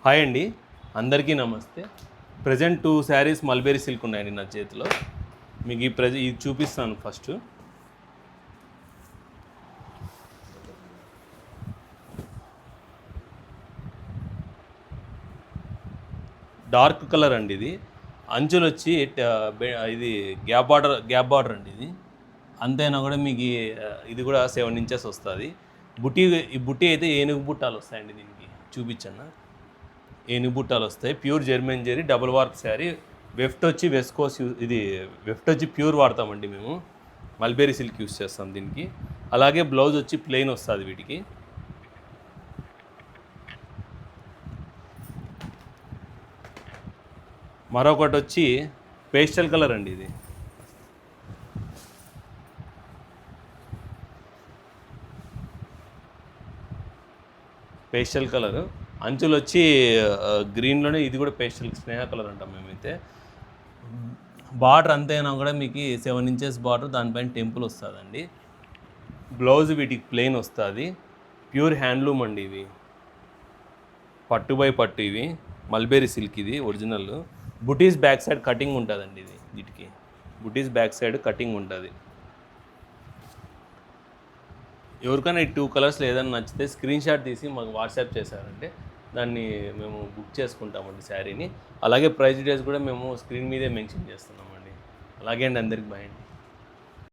Hi అండి, అందరికీ నమస్తే. ప్రజెంట్ 2 శారీస్ మల్బెరీ సిల్క్ ఉన్నాయండి నా చేతిలో. మీకు ఇది చూపిస్తాను. ఫస్ట్ డార్క్ కలర్ అండి. ఇది అంచులు వచ్చి ఇది గ్యాప్ బార్డర్ అండి. ఇది అంతైనా కూడా మీకు ఇది కూడా 7 ఇంచెస్ వస్తుంది. ఈ బుట్టి అయితే ఏనుగు బుట్టాలు వస్తాయండి. దీనికి చూపించన్నా, ఏనుగు బుట్టాలు వస్తాయి. Pure German zari double warp sari. Weft వచ్చి వెస్కోస్ ఇది వెఫ్ట్ వచ్చి ప్యూర్ వాడతామండి మేము. మల్బెరీ సిల్క్ యూస్ చేస్తాం దీనికి. అలాగే బ్లౌజ్ వచ్చి ప్లెయిన్ వస్తుంది వీటికి. మరొకటి వచ్చి పేస్టల్ కలర్ అండి. ఇది పేస్టల్ కలర్, అంచులు వచ్చి గ్రీన్లోనే. ఇది కూడా పేస్టల్ స్నేహ కలర్ అంటాం మేమైతే. బార్డర్ అంతైనా కూడా మీకు 7 ఇంచెస్ బార్డర్, దానిపైన టెంపుల్ వస్తుందండి. బ్లౌజ్ వీటికి ప్లెయిన్ వస్తుంది. ప్యూర్ హ్యాండ్లూమ్ అండి. ఇవి పట్టు బై పట్టు. ఇవి మల్బెరీ సిల్క్. ఇది ఒరిజినల్. బుటీస్ బ్యాక్ సైడ్ కటింగ్ ఉంటుందండి. ఇది వీటికి బుటీస్ బ్యాక్ సైడ్ కటింగ్ ఉంటుంది. ఎవరికైనా ఈ 2 కలర్స్ ఏదైనా నచ్చితే స్క్రీన్ షాట్ తీసి మాకు వాట్సాప్ చేశారంటే దాన్ని మేము బుక్ చేసుకుంటామండి శారీని. అలాగే ప్రైస్ డీటెయిల్స్ కూడా మేము స్క్రీన్ మీదే మెన్షన్ చేస్తున్నామండి. అలాగే అండి, అందరికి బాయ్ అండి.